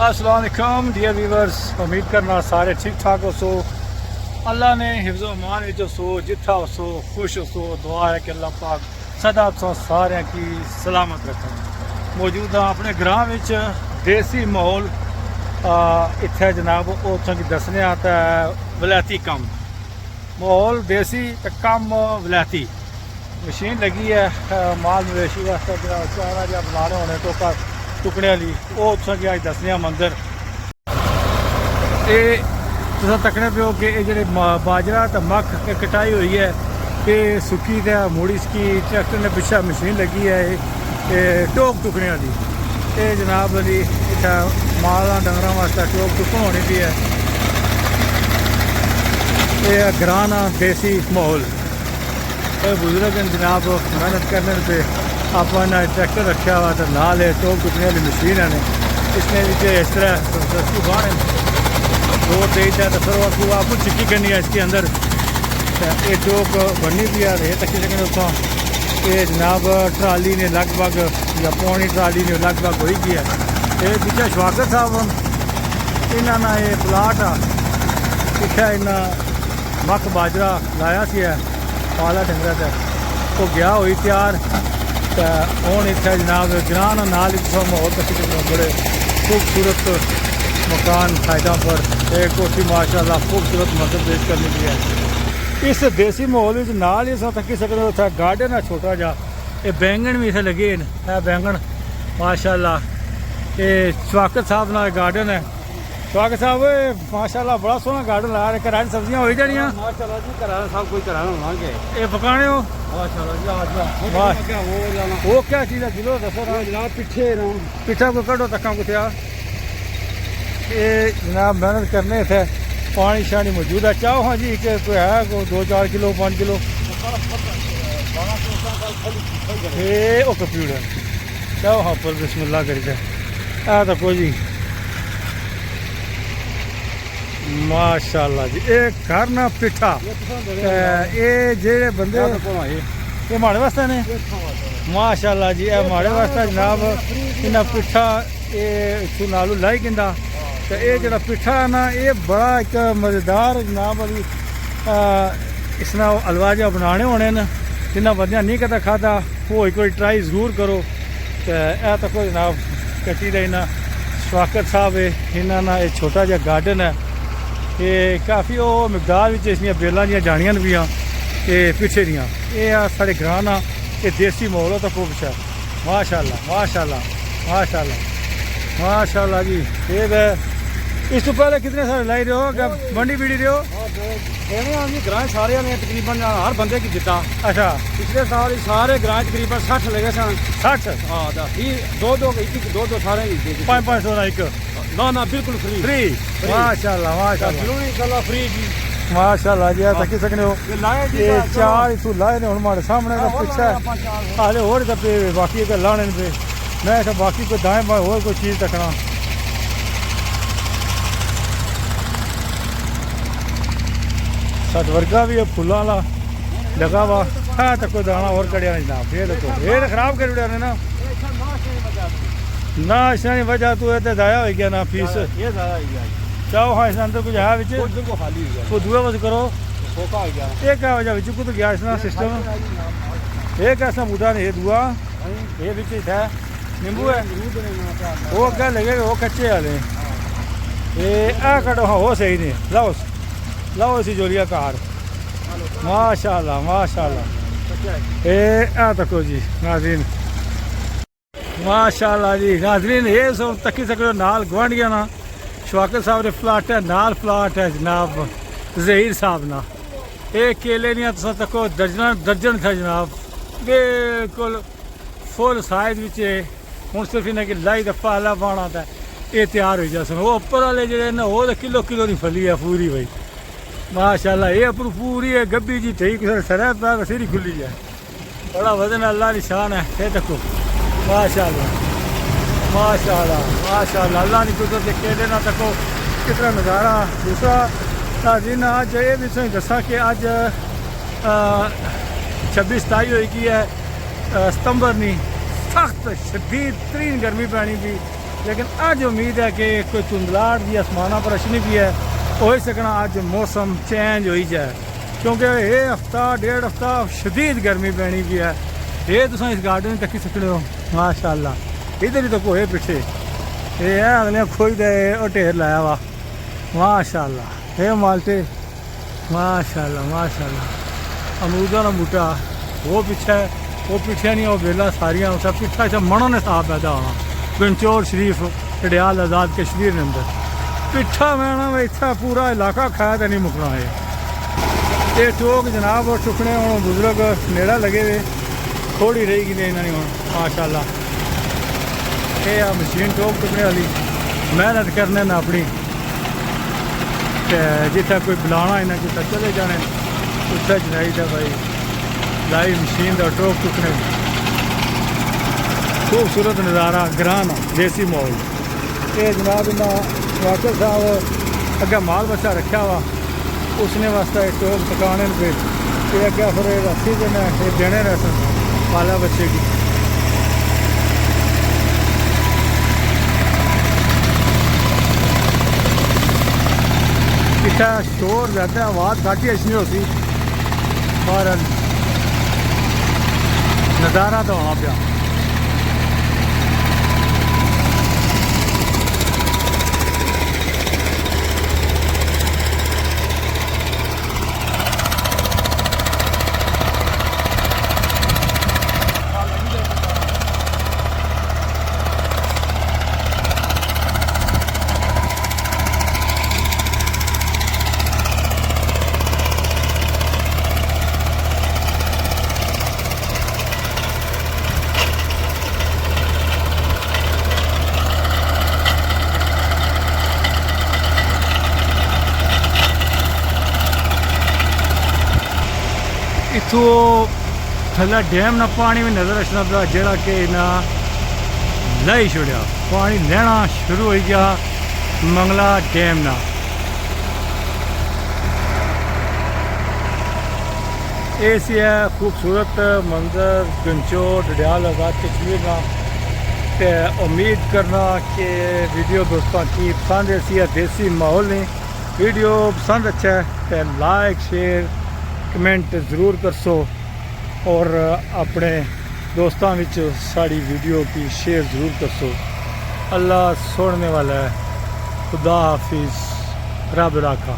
अस्सलाम वालेकुम dear viewers, उम्मीद करना सारे ठीक ठाक हो। सो अल्लाह ने हिफ्ज़ अमान विच सो जिथा सो खुश सो। दुआ है कि अल्लाह पाक सदा तो सारे की सलामत रखे। मौजूद हाँ अपने ग्रां विच देसी माहौल इत्थे जनाब उत्थों की दसने आता है वलैती कम माहौल देसी कम वलैती मशीन लगी है माल मवेशी वास्ते चारा जहा बनाने होने टोका टुकड़े वाली वो उत्थों की अज दसने मंदिर ये तुस तकने पे हो कि ये बाजरा तो मक्क कटाई हुई है ये सुखी तो मुड़ी सकी ट्रैक्टर ने पिछा मशीन लगी है ये टोक टुकने वाली ये जनाब वाली इतना माल डंगर वास्ते टोक टुकन होनी भी है। ये ग्रां देसी माहौल बुजुर्ग जनाब मेहनत करने पे अपना ट्रैक्टर रखा हुआ तो नाल टोक टुकने वाली मशीन है इसने भी इस तरह रस्सी बाहर जोर दे दिया तो फिर आपको चिक्की करनी है इसके अंदर ये टोक बननी भी है ये तक उतों ये जनाब ट्राली ने लगभग या पौनी ट्राली ने लगभग हो गई है। ये पीछे शवाकत साहब इन्होंने ये प्लाट आ इतना इन्ना मक्क बाजरा लाया सी है पाला डंगर से तो गया हुई तैयार तो हूँ इतना जनाब ग्रां नाल माहौल तक बड़े खूबसूरत मकान साइडों पर एक कोठी माशाल्लाह खूबसूरत मंजर पेश करनी भी है। इस देसी माहौल में नाल ही तकी सकते उतना गार्डन है छोटा जा ये बैंगन भी इतने लगे है बैंगन माशाल्लाह ये शवाकत साहब ना गार्डन है। शवाकत साहब माशाल्लाह बड़ा सोहना गार्डन ला रहे घर सब्जियां हो जानियां माशाल्लाह जी घर सब कुछ करा होंगे ये पकाने हो माशाल्लाह जी वो क्या चीज़ है किलो दसो जनाब पिछे पिछा को कड़ो तक्का कुछ ये जनाब मेहनत करने थे पानी शानी मौजूद है चाहो हाँ जी कि कोई है को 2-4 किलो 5 किलो ये ओ कंप्यूटर चाहो हाँ पर बिस्मिल्लाह करी दे तो कोई जी माशाल्लाह जी एक घर ना पिठा ये जेड़े बंदे ये माड़े वास्ते ने माशाल्लाह जी ये माड़े वास्ते जनाब इन्ना पिठा ये नालू लाई किंदा तो ये जरा पिठा है ना ये बड़ा एक मज़ेदार जनाब वाली इसना हलवा जहा बनाने होने न जिन्हें बंद नहीं कदा खादा वो एक बार ट्राई जरूर करो। तो यह तो कोई जनाब कटी का इन्ना शवाकत साहब है इन्होंने ये छोटा जहा गार्डन है ये काफ़ी वो मकदार इसलिए बेलों दी जानियां भी ये पिछे दियाँ ये साढ़े ग्रां ना ये देसी माहौल तो खूब अच्छा माशाल्लाह माशाल्लाह माशाल्लाह माशाल्लाह जी। ये इस तो पहले कितने सारे लाई रहे हो मंडी बीड़ी रहे हो ग्रां सारे ने तकरीबन हर बंदे की दिता। अच्छा पिछले साल सारे ग्रां तकरीबन 60 लगे सन 60 हाँ दो सारे 500 ना एक ना बिल्कुल फ्री माशाल्लाह माशाल्लाह फ्री जी माशाल्लाह जी तकी सकने हो ये चार इस लाए ने हमारे सामने का पीछे हाले और पे बाकी के लाने पे मैं बाकी कोई दाएं बाएं और कोई चीज़ रखना सतवर्गा भी फुलों वाला लगा हुआ है तो कोई दाना और कड़िया नहीं जनाब ये देखो ये खराब कर दिया ना ना इसने नहीं वजह तू तो ज़ाया हो गया ना फीस ये ज़्यादा हो गया चाहो हाँ इसने अंदर कुछ है बिच बिल्कुल खाली हो गया वो दुआ बस करो फोका हो गया ये क्या वजह बिच को तो गया इसना सिस्टम ये कैसा बूटा नहीं ये दुआ ये बिच है नींबू है वो क्या लगेगा वो कच्चे वाले ये आ कटो हाँ वो सही नहीं लाओ लाओ इसी जोलिया कार माशाल्लाह माशाल्लाह ए आ तको जी नाज़रीन माशाल्लाह जी नाज़रीन ये सब तकी सकते नाल गवांढिया ना शवाकत साहब ने प्लाट है नाल प्लाट है जनाब ज़हीर साहब ना ये केले नहीं तुम तको दर्जन था जनाब बिल्कुल फुल साइज बिच हूँ सिर्फ इन्हें कि लाई का पाला पाना था ये तैयार हो जाए वो उपर वाले जो ना वो किलो किलो नहीं फली है पूरी भाई माशाल्लाह ये पूरी है गब्बी जी ठीक सर पैर सिरी खुली है बड़ा वजन अल्लाह निशान है ये देखो माशाल्लाह माशाल्लाह माशाल्लाह अल्लाह ने कुदरत के केले ना तको कितना नज़ारा। दूसरा नाज़रीन आज ये भी तुम दसा कि अज 26-27 होगी है सितंबर नहीं सख्त शदीद तरीन गर्मी पैनी भी लेकिन अज उम्मीद है कि कोई धुंधलाहट जी आसमाना पर अशनी भी है हो ही सकना अज मौसम चेंज हो ही जाए क्योंकि ये हफ्ता डेढ़ हफ्ता शदीद गर्मी पैनी भी है ये तुम इस गार्डन तक ही सकते हो माशाअल्लाह इधर ही तो कोहे पिछे ये है अगले खोई दे ढेर लाया वा माशाअल्लाह ये माल्टे माशाअल्लाह माशाअल्लाह अमरूदा का बूटा वो पीछे नहीं वो बेला सारिया उस पिछा अच्छा मनो ने साफ पैदा होना गंचौर शरीफ टडियाल आज़ाद कश्मीर के अंदर पिछा मैना में इतना पूरा इलाका खाया तो नहीं मुकना है ये टोक जनाब और चुकने हूँ बुजुर्ग नेड़ा लगे हुए थोड़ी रहेगी नहीं इन्होंने हूँ माशाअल्लाह ये आ मशीन टोक चुकने वाली मेहनत करने ना अपनी जितना कोई बुलाना इन्हें जितना चले जाने उत्थे चलाई था भाई लाई मशीन का टोक चुकने खूबसूरत नज़ारा ग्राना देसी माहौल ये जनाब इन्हें वाकफ साहब अगर माल बच्चा रखा हुआ उसने वास्ते टोक पकाने पे फिर अगर फिर रस्सी देना देने रह पाला बच्चे की इतना शोर ज़्यादा आवाज़ घट ही अच्छी होती पर नज़ारा तो होना पाया इतों थल्ला डैम ना पानी भी नज़र रखना पिया जोड़ा कि ना लाई छोड़ा पानी लैना शुरू हो गया मंगला डैम ना ऐसी है खूबसूरत मंजर गंचौर डडियाल आज़ाद कश्मीर का ते उम्मीद करना कि वीडियो दोस्तों की पसंद ऐसी है देसी माहौल ने वीडियो पसंद अच्छा है तो लाइक शेयर कमेंट ज़रूर करसो और अपने दोस्तों विच साड़ी वीडियो की शेयर ज़रूर करसो अल्लाह छोड़ने वाला है खुदा हाफिज़ रब राखा।